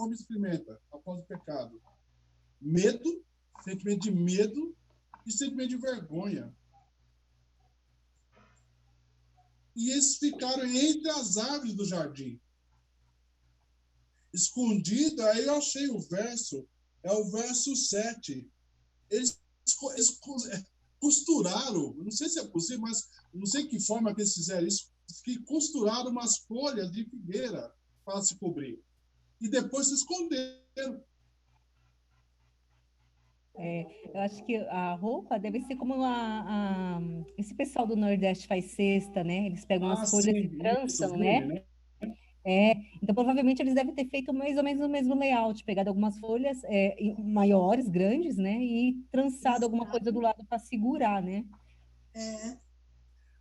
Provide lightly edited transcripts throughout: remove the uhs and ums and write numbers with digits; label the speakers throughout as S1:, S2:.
S1: homem experimenta após o pecado? Medo, sentimento de medo e sentimento de vergonha. E eles ficaram entre as árvores do jardim, escondido. Aí eu achei o verso, é o verso 7. Eles costuraram, não sei se é possível, mas não sei que forma que eles fizeram isso, que costuraram umas folhas de figueira para se cobrir. E depois se esconderam.
S2: Eu acho que a roupa deve ser como esse pessoal do Nordeste faz cesta, né? Eles pegam as folhas e
S1: Sim, isso,
S2: trançam,
S1: vune,
S2: né?
S1: né?
S2: Então provavelmente eles devem ter feito mais ou menos o mesmo layout, pegado algumas folhas maiores, grandes, né? E trançado alguma coisa do lado para segurar, né?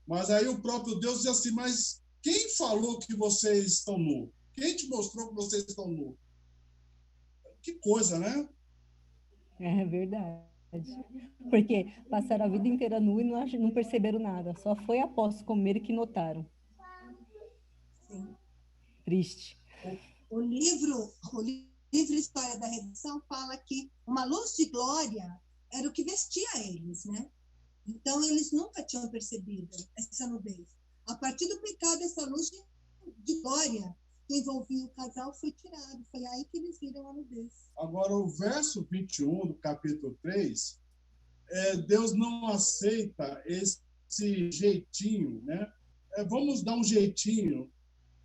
S1: Mas aí o próprio Deus diz assim, mas quem falou que vocês estão nus? Quem te mostrou que vocês estão nus? Que coisa, né?
S2: É verdade. Porque passaram a vida inteira nu e não perceberam nada. Só foi após comer que notaram.
S3: Sim.
S2: Triste.
S3: O livro História da Redenção fala que uma luz de glória era o que vestia eles, né? Então, eles nunca tinham percebido essa nudez. A partir do pecado, essa luz de glória que envolvia o casal foi tirada. Foi aí que eles viram a nudez.
S1: Agora, o verso 21 do capítulo 3, Deus não aceita esse jeitinho, né? Vamos dar um jeitinho.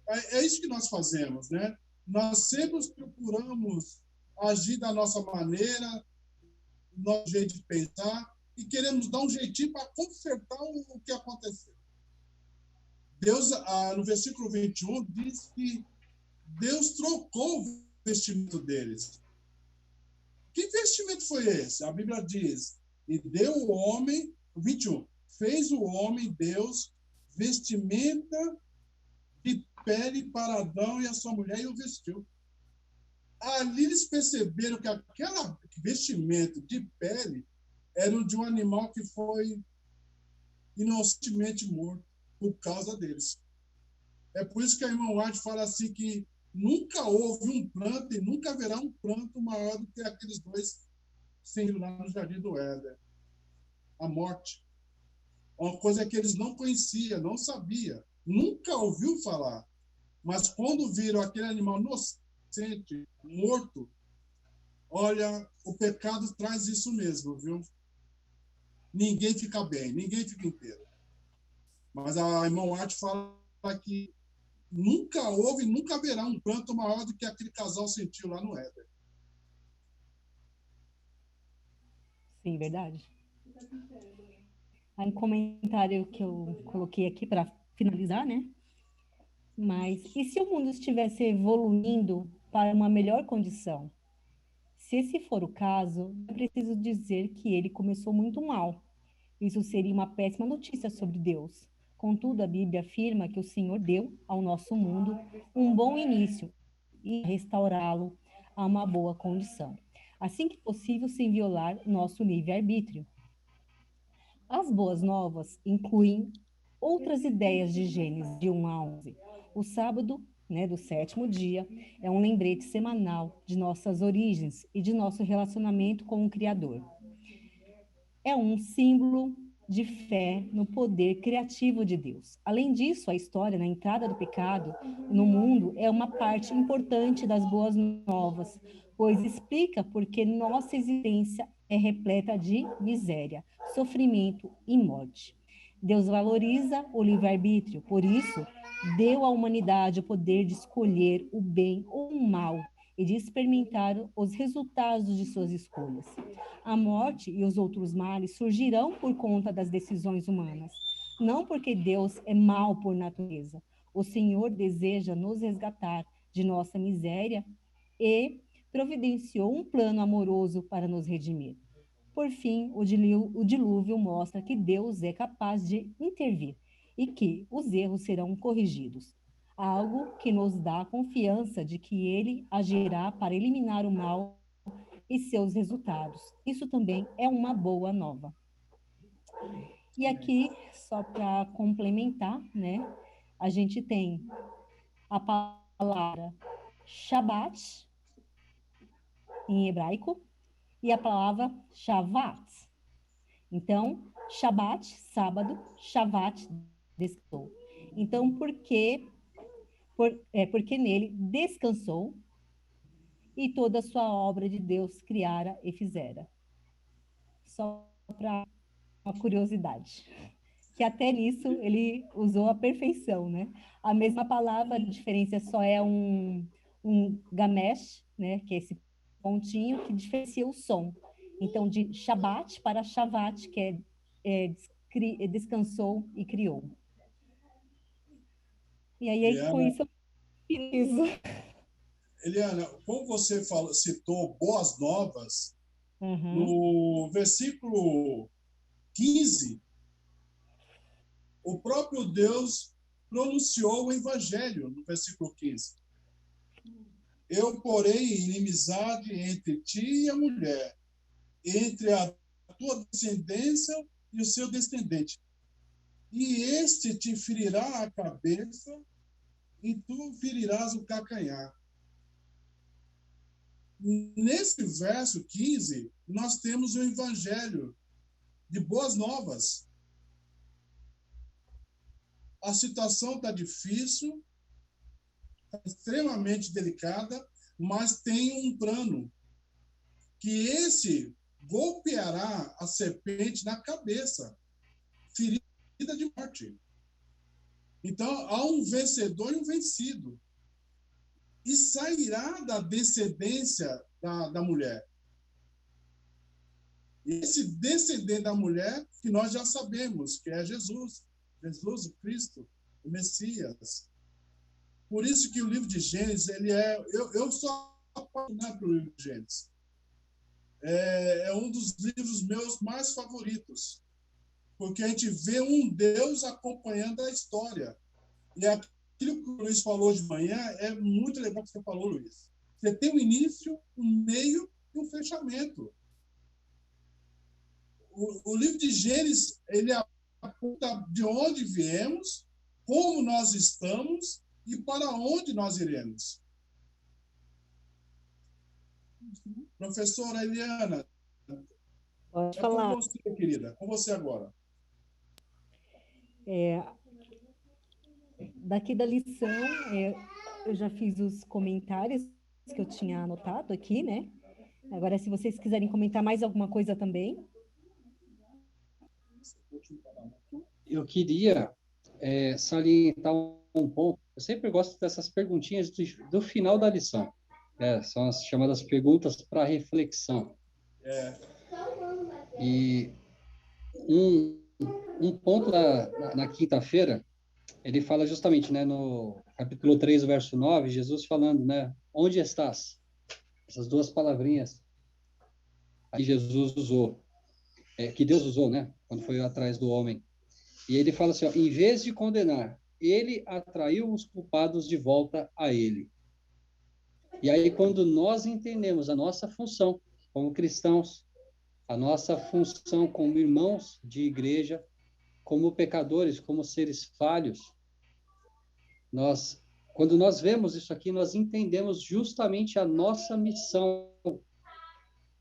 S1: É isso que nós fazemos, né? Nós sempre procuramos agir da nossa maneira, nosso jeito de pensar, e queremos dar um jeitinho para consertar o que aconteceu. Deus, no versículo 21, diz que Deus trocou o vestimento deles. Que vestimento foi esse? A Bíblia diz, e deu o homem, 21, fez o homem, Deus, vestimenta de pele para Adão e a sua mulher e o vestiu. Ali eles perceberam que aquele vestimento de pele era o de um animal que foi inocentemente morto por causa deles. É por isso que a irmã White fala assim que nunca houve um pranto e nunca haverá um pranto maior do que aqueles dois sendo lá no Jardim do Éden. A morte. Uma coisa que eles não conheciam, não sabiam, nunca ouviu falar. Mas quando viram aquele animal inocente, morto, olha, o pecado traz isso mesmo, viu? Ninguém fica bem, ninguém fica inteiro. Mas a irmã White fala que nunca houve, nunca haverá um pranto maior do que aquele casal sentiu lá no Éden.
S2: Sim, verdade. Aí um comentário que eu coloquei aqui para finalizar, né? Mas e se o mundo estivesse evoluindo para uma melhor condição? Se esse for o caso, é preciso dizer que ele começou muito mal. Isso seria uma péssima notícia sobre Deus. Contudo, a Bíblia afirma que o Senhor deu ao nosso mundo um bom início e restaurá-lo a uma boa condição, assim que possível, sem violar nosso livre-arbítrio. As boas novas incluem outras ideias de Gênesis de 1 a 11. O sábado, né, do sétimo dia, é um lembrete semanal de nossas origens e de nosso relacionamento com o Criador. É um símbolo de fé no poder criativo de Deus. Além disso, a história na entrada do pecado no mundo é uma parte importante das boas novas, pois explica por que nossa existência é repleta de miséria, sofrimento e morte. Deus valoriza o livre-arbítrio, por isso, deu à humanidade o poder de escolher o bem ou o mal e de experimentar os resultados de suas escolhas. A morte e os outros males surgirão por conta das decisões humanas, não porque Deus é mau por natureza. O Senhor deseja nos resgatar de nossa miséria e providenciou um plano amoroso para nos redimir. Por fim, o dilúvio mostra que Deus é capaz de intervir e que os erros serão corrigidos. Algo que nos dá a confiança de que ele agirá para eliminar o mal e seus resultados. Isso também é uma boa nova. E aqui, só para complementar, né, a gente tem a palavra Shabat, em hebraico, e a palavra Shavat. Então, Shabat, sábado, Shavat, descansou. Então, porque nele descansou e toda a sua obra de Deus criara e fizera. Só para uma curiosidade. Que até nisso ele usou a perfeição, né? A mesma palavra, a diferença só é um gamesh, né? Que é esse pontinho que diferencia o som. Então, de Shabat para Shavat, que descansou e criou. E aí, com
S1: Eliana,
S2: isso, eu finalizo.
S1: Eliana, como você citou boas novas,
S2: Uhum.
S1: no versículo 15, o próprio Deus pronunciou o evangelho, no versículo 15. Eu porei inimizade entre ti e a mulher, entre a tua descendência e o seu descendente. E este te ferirá a cabeça e tu ferirás o calcanhar. Nesse verso 15, nós temos o evangelho de boas novas. A situação está difícil, está extremamente delicada, mas tem um plano, que esse golpeará a serpente na cabeça, ferida de morte. Então, há um vencedor e um vencido. E sairá da descendência da mulher. Esse descendente da mulher, que nós já sabemos, que é Jesus, Jesus, o Cristo, o Messias. Por isso que o livro de Gênesis, eu sou apaixonado pelo livro de Gênesis. É um dos livros meus mais favoritos, porque a gente vê um Deus acompanhando a história. E aquilo que o Luiz falou de manhã é muito legal que você falou, Luiz. Você tem um início, um meio e um fechamento. O livro de Gênesis, ele aponta de onde viemos, como nós estamos e para onde nós iremos. Professora Eliana,
S2: Pode
S1: é com
S2: falar.
S1: você, querida, com você agora.
S2: Daqui da lição, eu já fiz os comentários que eu tinha anotado aqui, né? Agora, se vocês quiserem comentar mais alguma coisa também.
S4: Eu queria salientar um ponto. Eu sempre gosto dessas perguntinhas do final da lição. São as chamadas perguntas para reflexão. E um ponto na quinta-feira, ele fala justamente, né, no capítulo 3, verso 9, Jesus falando, né, onde estás? Essas duas palavrinhas que Jesus usou, que Deus usou, né, quando foi atrás do homem. E ele fala assim, ó, em vez de condenar, ele atraiu os culpados de volta a ele. E aí, quando nós entendemos a nossa função como cristãos, a nossa função como irmãos de igreja, como pecadores, como seres falhos, quando nós vemos isso aqui, nós entendemos justamente a nossa missão,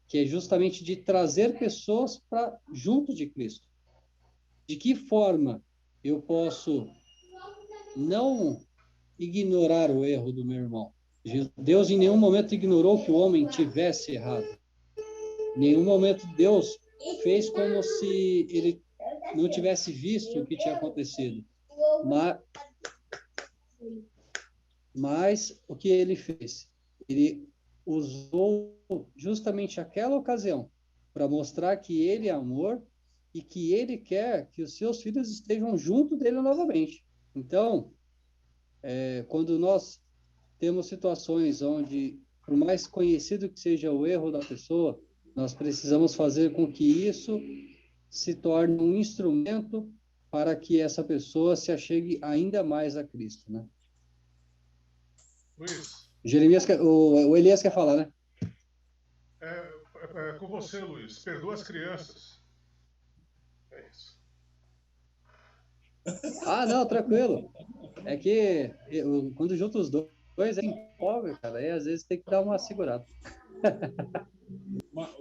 S4: que é justamente de trazer pessoas para junto de Cristo. De que forma eu posso não ignorar o erro do meu irmão? Deus em nenhum momento ignorou que o homem tivesse errado. Em nenhum momento Deus fez como se ele não tivesse visto o que tinha acontecido. Mas o que ele fez? Ele usou justamente aquela ocasião para mostrar que ele é amor e que ele quer que os seus filhos estejam junto dele novamente. Então, quando nós temos situações onde, por mais conhecido que seja o erro da pessoa, nós precisamos fazer com que isso se torne um instrumento para que essa pessoa se achegue ainda mais a Cristo, né?
S5: Luiz.
S4: O Elias quer falar, né?
S5: Com você, Luiz. Perdoa as crianças. É isso.
S4: Não, tranquilo. É que quando junta os dois, é pobre, cara. Aí às vezes tem que dar uma segurada.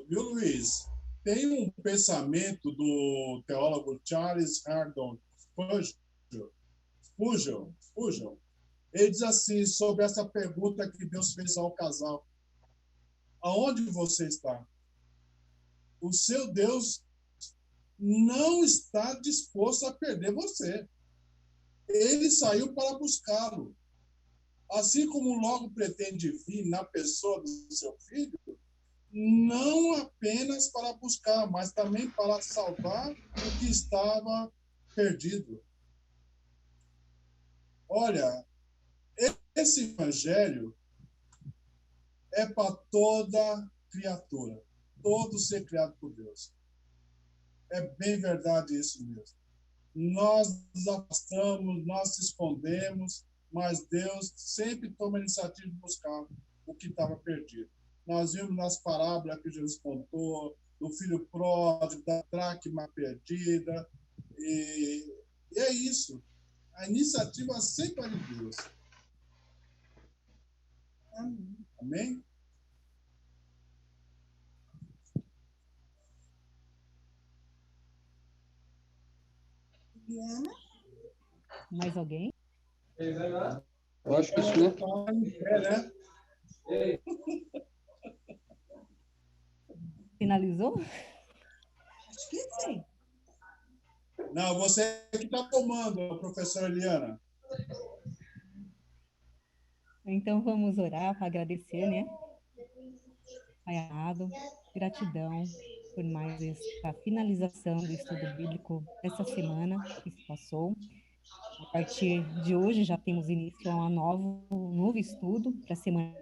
S1: Viu, Luiz? Tem um pensamento do teólogo Charles Haddon Spurgeon. Ele diz assim, sobre essa pergunta que Deus fez ao casal: aonde você está? O seu Deus não está disposto a perder você. Ele saiu para buscá-lo. Assim como logo pretende vir na pessoa do seu filho, não apenas para buscar, mas também para salvar o que estava perdido. Olha, esse evangelho é para toda criatura, todo ser criado por Deus. É bem verdade isso mesmo. Nós nos afastamos, nós se escondemos, mas Deus sempre toma a iniciativa de buscar o que estava perdido. Nós vimos nas parábolas que Jesus contou, do filho pródigo, da dracma perdida, e é isso. A iniciativa sempre é de Deus. Amém?
S3: Diana?
S2: Mais alguém?
S4: Eu acho que isso, né?
S2: Finalizou?
S3: Acho que sim.
S1: Não, você que está tomando, professora Eliana.
S2: Então vamos orar para agradecer, né? Pai amado, gratidão por mais esta finalização do estudo bíblico essa semana que se passou. A partir de hoje já temos início a um novo estudo para a semana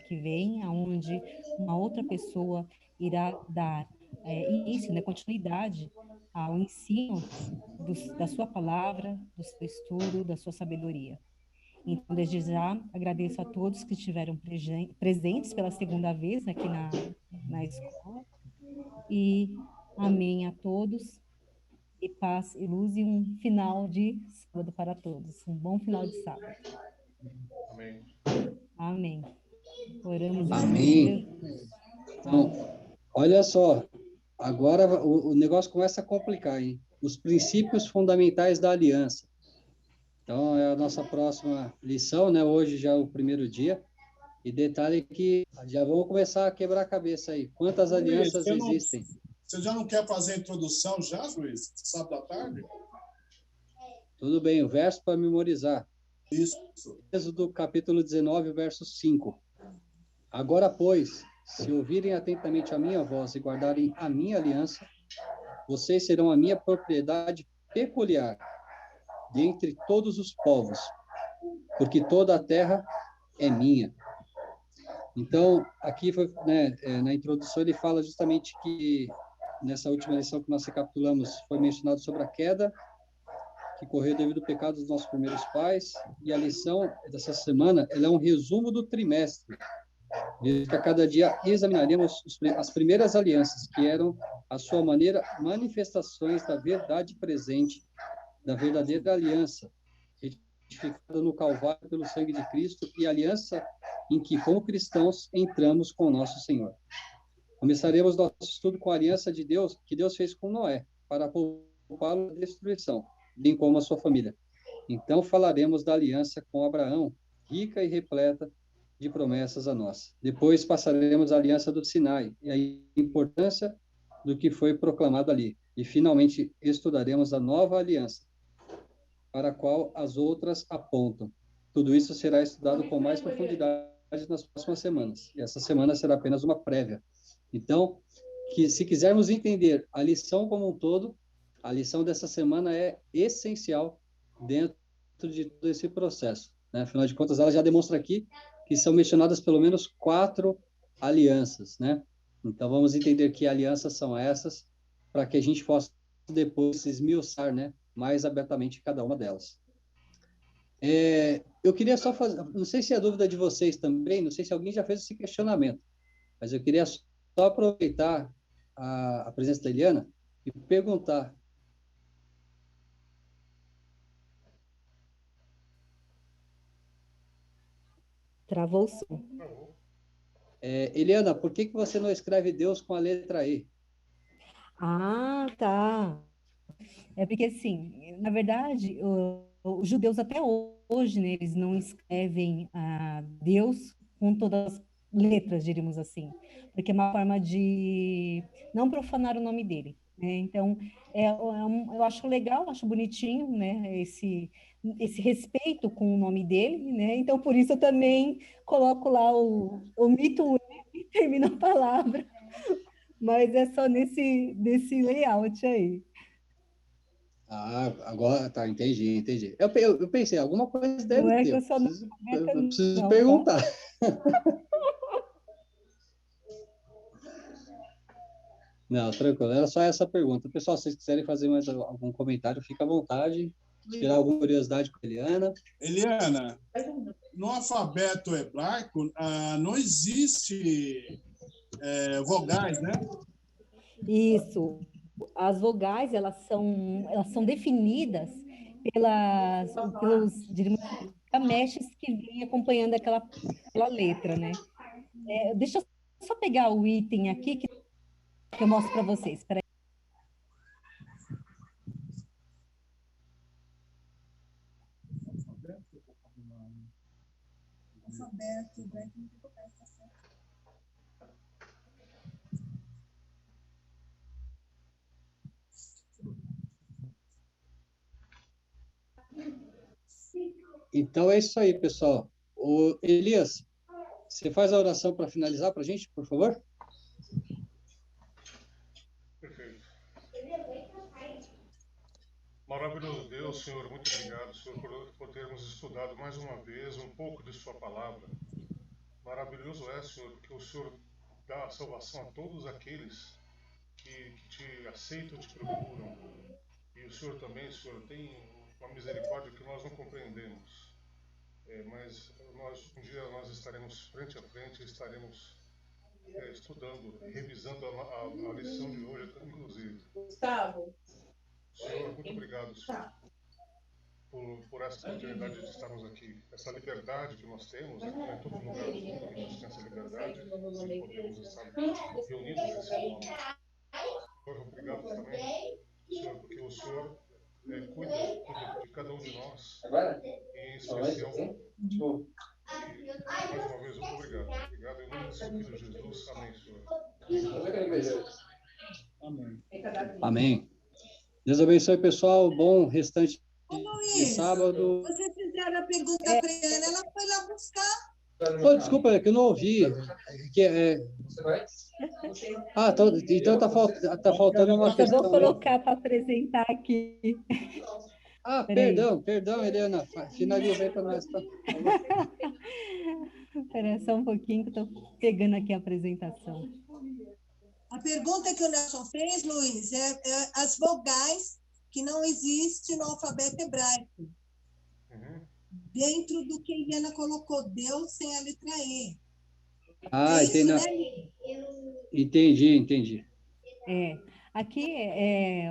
S2: que vem, onde uma outra pessoa irá dar início, né, continuidade ao ensino da sua palavra, do seu estudo, da sua sabedoria. Então, desde já, agradeço a todos que estiveram presentes pela segunda vez aqui na escola. E amém a todos. E paz e luz e um final de sábado para todos. Um bom final de sábado.
S5: Amém.
S2: Amém. Oramos
S4: Amém. Então, olha só, agora o negócio começa a complicar, hein? Os princípios fundamentais da aliança. Então, é a nossa próxima lição, né? Hoje já é o primeiro dia. E detalhe que já vamos começar a quebrar a cabeça aí. Quantas alianças existem?
S1: Você já não quer fazer a introdução já, Luiz? Sábado à tarde?
S4: Tudo bem, o verso para memorizar.
S1: Isso.
S4: Êxodo capítulo 19, verso 5. Agora, pois, se ouvirem atentamente a minha voz e guardarem a minha aliança, vocês serão a minha propriedade peculiar dentre todos os povos, porque toda a terra é minha. Então, aqui foi, né, na introdução ele fala justamente que nessa última lição que nós recapitulamos foi mencionado sobre a queda que ocorreu devido ao pecado dos nossos primeiros pais, e a lição dessa semana ela é um resumo do trimestre. Diz que a cada dia examinaremos as primeiras alianças, que eram, à sua maneira, manifestações da verdade presente, da verdadeira aliança, retificada no Calvário pelo sangue de Cristo, e aliança em que, como cristãos, entramos com o nosso Senhor. Começaremos nosso estudo com a aliança de Deus, que Deus fez com Noé, para poupá-lo da destruição, bem como a sua família. Então falaremos da aliança com Abraão, rica e repleta de promessas a nós. Depois passaremos à aliança do Sinai e a importância do que foi proclamado ali. E finalmente estudaremos a nova aliança, para a qual as outras apontam. Tudo isso será estudado com mais profundidade nas próximas semanas. E essa semana será apenas uma prévia. Então, que se quisermos entender a lição como um todo, a lição dessa semana é essencial dentro de todo esse processo, né? Afinal de contas, ela já demonstra aqui que são mencionadas pelo menos 4 alianças, né? Então, vamos entender que alianças são essas, para que a gente possa depois esmiuçar, né, mais abertamente cada uma delas. Eu queria só fazer, não sei se é dúvida de vocês também, não sei se alguém já fez esse questionamento, mas eu queria só aproveitar a presença da Eliana e perguntar.
S2: Travou o som.
S4: Eliana, por que você não escreve Deus com a letra E?
S2: Ah, tá. É porque, assim, na verdade, os judeus até hoje, né, eles não escrevem Deus com todas as letras, diríamos assim, porque é uma forma de não profanar o nome dele, né? Então, eu acho legal, acho bonitinho, né, esse respeito com o nome dele, né? Então, por isso eu também coloco lá o mito e termino a palavra, mas é só nesse layout aí.
S4: Ah, agora tá, entendi. Eu pensei, alguma coisa
S2: Não
S4: deve
S2: é que
S4: ter,
S2: eu sou analfabeta,
S4: eu preciso
S2: não, tá?
S4: perguntar. Não, tranquilo, era só essa pergunta. Pessoal, se vocês quiserem fazer mais algum comentário, fica à vontade. Tirar alguma curiosidade com a Eliana.
S1: Eliana, no alfabeto hebraico não existe vogais, né?
S2: Isso. As vogais, elas são definidas pelos, diríamos assim, gamestes que vêm acompanhando aquela letra, né? Deixa eu só pegar o item aqui que eu mostro para vocês. Espera aí.
S3: Alfabeto, né?
S4: Então é isso aí, pessoal. O Elias, você faz a oração para finalizar para a gente, por favor?
S5: Perfeito. Maravilhoso Deus, Senhor, muito obrigado, Senhor, por termos estudado mais uma vez um pouco de Sua palavra. Maravilhoso é, Senhor, porque o Senhor dá a salvação a todos aqueles que te aceitam e te procuram. E o Senhor também, Senhor, tem uma misericórdia que nós não compreendemos. Mas um dia nós estaremos frente a frente, estaremos estudando, revisando a lição de hoje, inclusive.
S6: Gustavo.
S5: Senhor, muito obrigado, Senhor, por essa oportunidade de estarmos aqui. Essa liberdade que nós temos, não é todo lugar do mundo que nós temos essa liberdade de podermos estar reunidos nesse nome. Senhor, obrigado também, Senhor, porque o Senhor cuida de cada um de nós, e em especial, mais uma vez, muito obrigado. Obrigado em nome do seu Filho Jesus. Amém, Senhor.
S1: Amém.
S4: Amém. Deus abençoe, pessoal. Bom restante
S3: Ô,
S4: de
S3: Luiz,
S4: sábado.
S3: vocês fizeram a pergunta para a Ana, ela foi lá buscar.
S4: Oh, desculpa, é que eu não ouvi. Então tá faltando uma
S2: Eu só vou
S4: questão aí.
S2: colocar para apresentar aqui.
S4: Ah,
S2: Peraí.
S4: perdão, Eliana. Finaliza aí para nós. Tá?
S2: Espera só um pouquinho que eu estou pegando aqui a apresentação.
S3: A pergunta que o Nelson fez, Luiz, é as vogais que não existem no alfabeto hebraico.
S5: Uhum.
S3: Dentro do que a Eliana colocou, Deus sem a letra E.
S4: Ah,
S3: Isso, né?
S4: entendi.
S2: Aqui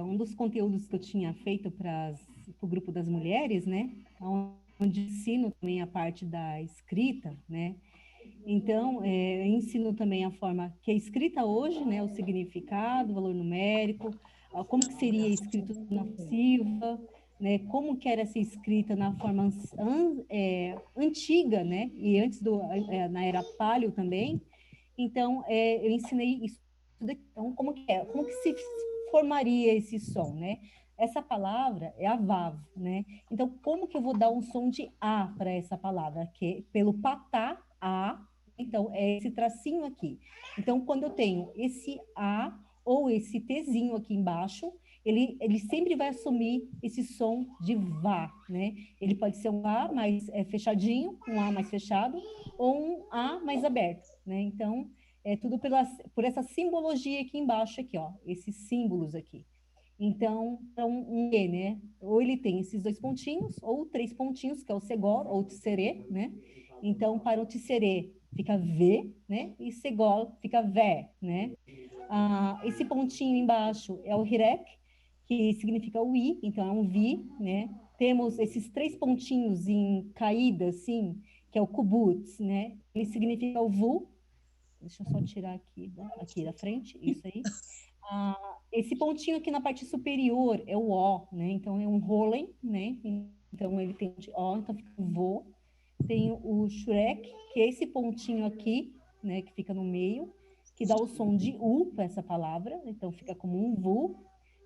S2: um dos conteúdos que eu tinha feito para o grupo das mulheres, né? Onde ensino também a parte da escrita, né? Então, eu ensino também a forma que é escrita hoje, né? O significado, o valor numérico, como que seria escrito na cursiva, né? Como que era ser escrita na forma antiga, né? E antes na era Paleo também. Então, eu ensinei isso. Então, como que se formaria esse som, né? Essa palavra é a Vav, né? Então, como que eu vou dar um som de A para essa palavra? Que pelo patá, A, então, é esse tracinho aqui. Então, quando eu tenho esse A ou esse Tzinho aqui embaixo, ele sempre vai assumir esse som de Vá, né? Ele pode ser um A mais fechadinho, um A mais fechado, ou um A mais aberto, né? Então, é tudo por essa simbologia aqui embaixo, aqui, ó, esses símbolos aqui. Então, um E, né? Ou ele tem esses 2 pontinhos, ou 3 pontinhos, que é o segol, ou tisserê, né? Então, para o tisserê fica V, né? E segol fica Vé, né? Esse pontinho embaixo é o hirek, que significa o I, então é um Vi, né? Temos esses 3 pontinhos em caída, assim, que é o kubutz, né? Ele significa o Vu, Deixa eu só tirar aqui da frente, isso aí. Esse pontinho aqui na parte superior é o O, né? Então é um Rolen, né? Então ele tem O, então fica vo. Tem o Shrek, que é esse pontinho aqui, né? Que fica no meio, que dá o som de U para essa palavra, então fica como um vu.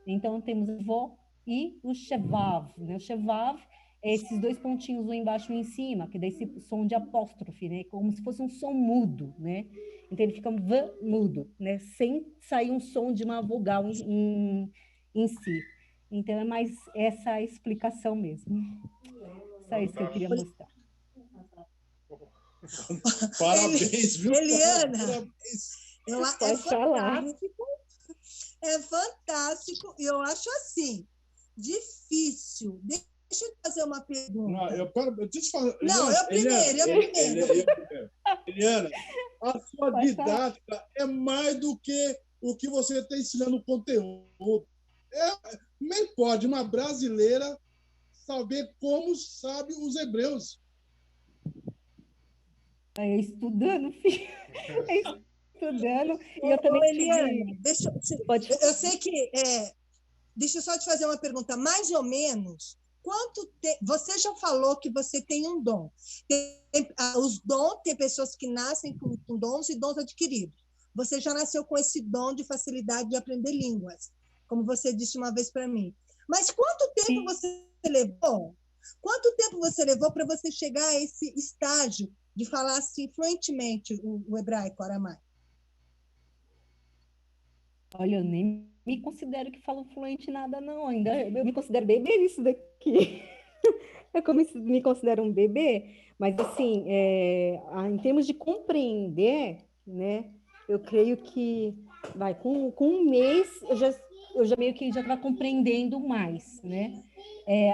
S2: Então temos o vo e o Shevav, né? O Shevav é esses dois pontinhos um embaixo e um em cima, que dá esse som de apóstrofe, né? Como se fosse um som mudo, né? Então ele fica v mudo, né? Sem sair um som de uma vogal em si. Então é mais essa explicação mesmo. Só isso que eu queria mostrar.
S1: Parabéns, viu?
S3: Eliana,
S1: Parabéns.
S3: É fantástico. E eu acho assim, difícil. Deixa eu fazer uma pergunta.
S1: Deixa eu fazer.
S3: Não, eu primeiro.
S1: Eliana, a sua didática é mais do que o que você está ensinando o conteúdo. Nem pode uma brasileira saber como sabe os hebreus.
S2: É estudando, filho. É estudando. E eu também
S3: Eliana, eu sei que... deixa eu só te fazer uma pergunta. Mais ou menos, você já falou que você tem um dom. Os dons, tem pessoas que nascem com dons e dons adquiridos. Você já nasceu com esse dom de facilidade de aprender línguas, como você disse uma vez para mim. Mas quanto tempo você levou? Quanto tempo você levou para você chegar a esse estágio de falar assim fluentemente o hebraico, o aramaico?
S2: Olha, eu nem me considero que falo fluente nada, não. Ainda eu me considero bebê nisso daqui. Me considero um bebê, mas assim, em termos de compreender, né? Eu creio que com um mês eu já meio que já estava compreendendo mais, né?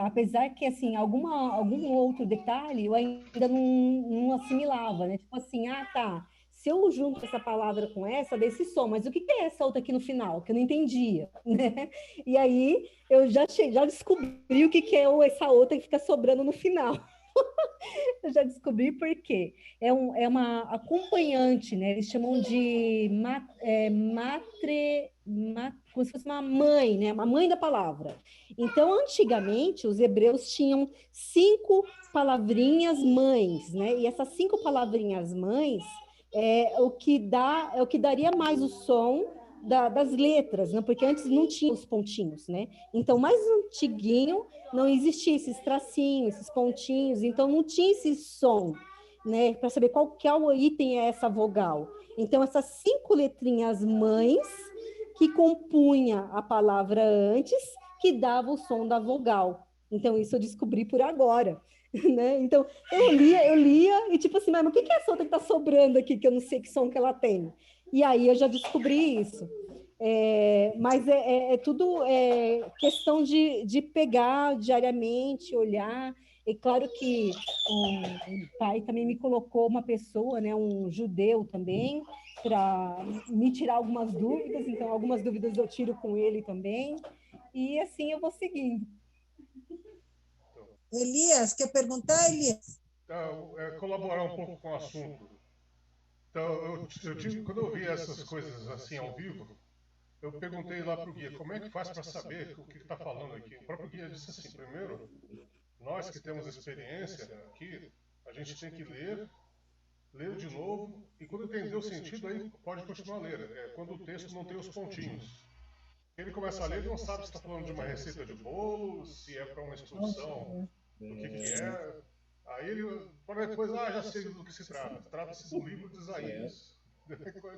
S2: Apesar que assim algum outro detalhe eu ainda não assimilava, né? Tipo assim, tá. Se eu junto essa palavra com essa, desse som, mas o que é essa outra aqui no final? Que eu não entendia, né? E aí eu já descobri o que é essa outra que fica sobrando no final. Eu já descobri por quê. É uma acompanhante, né? Eles chamam de como se fosse uma mãe, né? Uma mãe da palavra. Então, antigamente, os hebreus tinham 5 palavrinhas mães, né? E essas 5 palavrinhas mães é o que daria mais o som das letras, né? Porque antes não tinha os pontinhos, né? Então, mais antiguinho, não existia esses tracinhos, esses pontinhos, então não tinha esse som, né? Para saber qual item é essa vogal. Então, essas 5 letrinhas mães que compunha a palavra antes, que dava o som da vogal. Então, isso eu descobri por agora. Né? Então, eu lia e tipo assim, mas o que é essa outra que está sobrando aqui, que eu não sei que som que ela tem? E aí eu já descobri isso. Mas é tudo questão de pegar diariamente, olhar. E claro que o pai também me colocou uma pessoa, né, um judeu também, para me tirar algumas dúvidas. Então, algumas dúvidas eu tiro com ele também. E assim eu vou seguindo.
S3: Elias, quer perguntar, Elias?
S5: Colaborar um pouco com o assunto. Então, quando eu vi essas coisas assim ao vivo, eu perguntei lá para o guia, como é que faz para saber o que está falando aqui? O próprio guia disse assim, primeiro, nós que temos experiência aqui, a gente tem que ler de novo, e quando entender o sentido, aí pode continuar a ler. Quando o texto não tem os pontinhos. Ele começa a ler, ele não sabe se está falando de uma receita de bolo, se é para uma instrução, do que é. Aí ele, para depois, já sei do que se trata. Trata-se do livro de Isaías.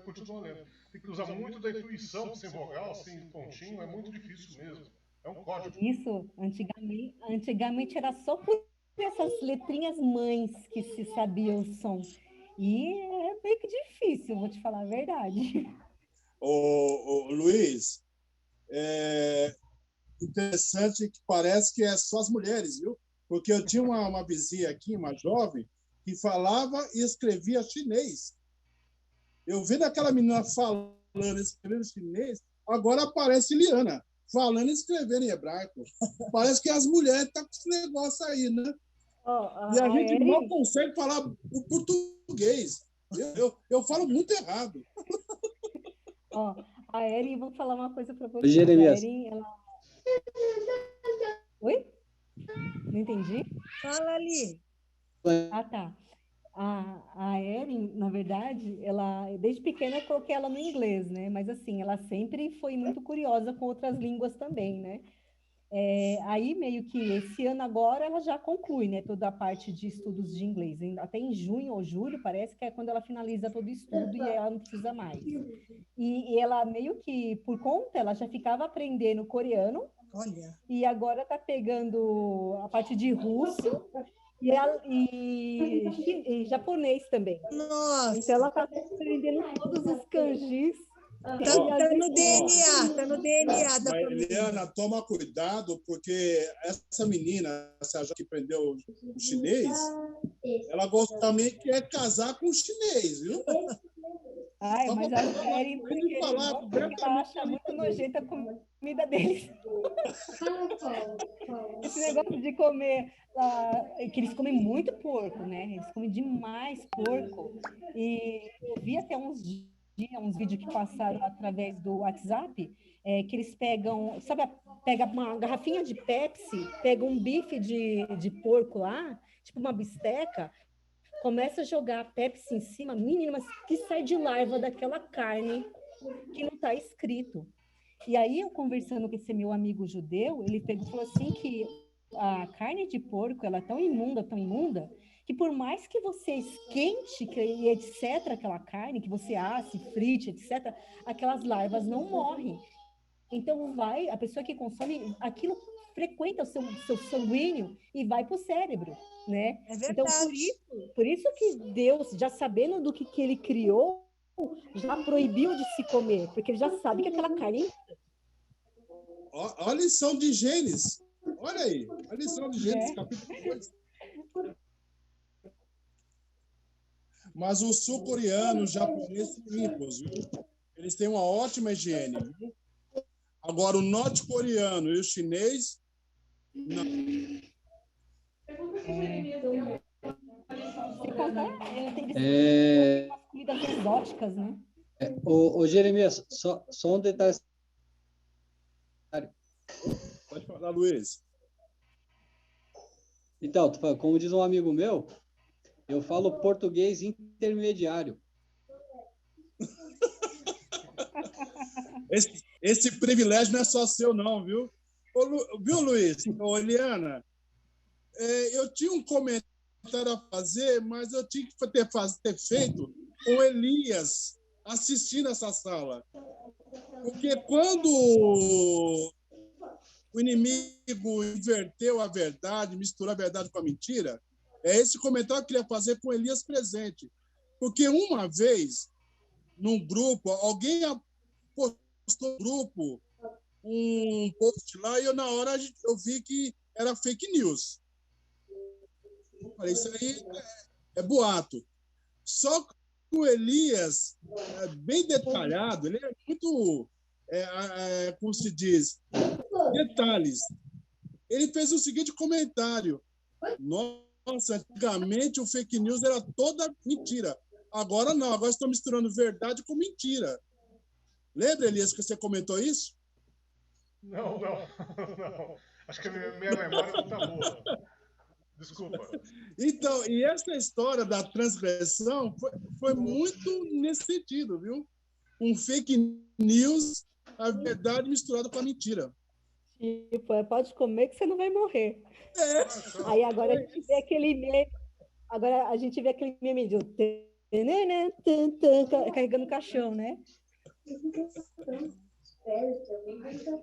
S5: Continua lendo. Tem que usar muito da intuição, sem vogal, sem pontinho, é muito difícil mesmo. É um código.
S2: Isso, antigamente era só por essas letrinhas mães que se sabia o som. E é meio que difícil, vou te falar a verdade.
S1: Luiz, interessante que parece que é só as mulheres, viu? Porque eu tinha uma vizinha aqui, uma jovem, que falava e escrevia chinês. Eu vendo aquela menina falando e escrevendo chinês, agora aparece Liana, falando e escrevendo em hebraico. Parece que as mulheres estão com esse negócio aí, né? E a gente não consegue falar o português. Eu falo muito errado.
S2: Ó, a Erin, vou falar uma coisa para você.
S4: Jeremias.
S2: A Erin, ela... Oi? Não entendi.
S3: Fala ali.
S2: Ah, tá. A Erin, na verdade, ela, desde pequena eu coloquei ela no inglês, né? Mas assim, ela sempre foi muito curiosa com outras línguas também, né? Aí meio que esse ano agora ela já conclui, né? Toda a parte de estudos de inglês. Até em junho ou julho, parece que é quando ela finaliza todo o estudo e aí ela não precisa mais. E ela meio que, por conta, ela já ficava aprendendo coreano.
S3: Olha.
S2: E agora está pegando a parte de russo e japonês também.
S3: Nossa.
S2: Então ela está aprendendo todos os kanjis.
S3: Tá no DNA, tá no DNA da
S1: Mas,
S3: família.
S1: Eliana, toma cuidado, porque essa menina, essa que aprendeu o chinês, ela gosta também quer casar com o chinês, viu?
S2: Ai, mas elas querem porque
S1: falar
S2: ela acha muito nojenta a comida deles. Esse negócio de comer, que eles comem muito porco, né? Eles comem demais porco. E eu vi até uns vídeos que passaram através do WhatsApp, que eles pegam, sabe, pega uma garrafinha de Pepsi, pega um bife de porco lá, tipo uma bisteca, começa a jogar Pepsi em cima, menina, mas que sai de larva daquela carne que não está escrito. E aí, eu conversando com esse meu amigo judeu, ele pegou e falou assim que a carne de porco, ela é tão imunda, que por mais que você esquente e etc., aquela carne, que você asse, frite, etc., aquelas larvas não morrem. Então, a pessoa que consome, aquilo frequenta o seu sanguíneo e vai para o cérebro, né?
S3: É verdade.
S2: Então, por isso que Deus, já sabendo do que ele criou, já proibiu de se comer, porque ele já sabe que aquela carne...
S1: Olha a lição de Gênesis. Olha aí, a lição de Gênesis, capítulo 2. Mas os sul-coreanos, os japoneses são limpos, viu? Eles têm uma ótima higiene, viu? Agora, o norte-coreano e o chinês, não.
S2: Eles têm comidas exóticas, né?
S4: Ô, Jeremias, só um detalhe.
S1: Pode falar, Luiz.
S4: Então, como diz um amigo meu, eu falo português intermediário.
S1: Esse privilégio não é só seu, não, viu? Viu, Luiz? Ô, Eliana, eu tinha um comentário a fazer, mas eu tinha que ter feito com Elias assistindo essa sala. Porque quando o inimigo inverteu a verdade, misturou a verdade com a mentira, é esse comentário que eu queria fazer com Elias presente. Porque uma vez, num grupo, alguém postou no grupo um post lá e na hora eu vi que era fake news. Eu falei, isso aí é boato. Só que o Elias é bem detalhado, ele é muito, como se diz, detalhes. Ele fez o seguinte comentário: nossa, antigamente o fake news era toda mentira. Agora não, agora estão misturando verdade com mentira. Lembra, Elias, que você comentou isso?
S5: Não. Acho que a minha memória não está boa. Desculpa.
S1: Então, e essa história da transgressão foi muito nesse sentido, viu? Um fake news, a verdade misturada com a mentira.
S2: Tipo, pode comer que você não vai morrer. Aí agora a gente vê aquele meme, de carregando o caixão, né?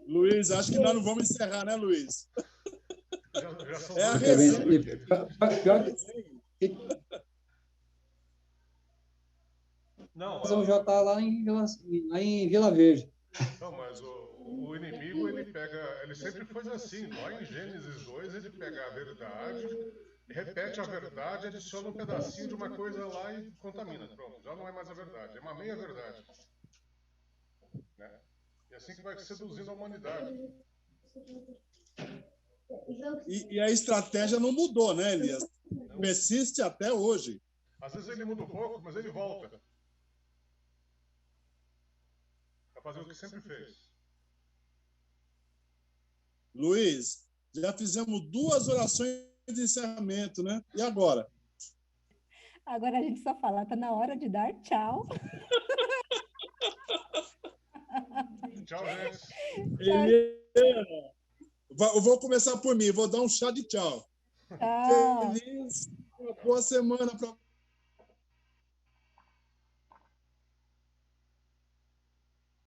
S1: Luiz, acho que nós não vamos encerrar, né, Luiz?
S5: Já são
S1: A
S5: dois.
S1: resenha.
S4: Não, já está lá em Vila Verde.
S5: Não, mas o inimigo, ele sempre faz assim. Lá em Gênesis 2, ele pega a verdade, repete a verdade, adiciona um pedacinho de uma coisa lá e contamina. Pronto, já não é mais a verdade, é uma meia-verdade. Né? E assim que vai seduzindo a humanidade.
S1: E a estratégia não mudou, né, Elias? Persiste até hoje.
S5: Às vezes ele muda um pouco, mas ele volta para fazer o que sempre fez.
S1: Luiz, já fizemos 2 orações de encerramento, né? E agora?
S2: Agora a gente só fala, tá na hora de dar tchau.
S5: Tchau, gente.
S1: Eliana, eu vou começar por mim, vou dar um chá de tchau.
S2: Tchau.
S1: Feliz, uma boa semana para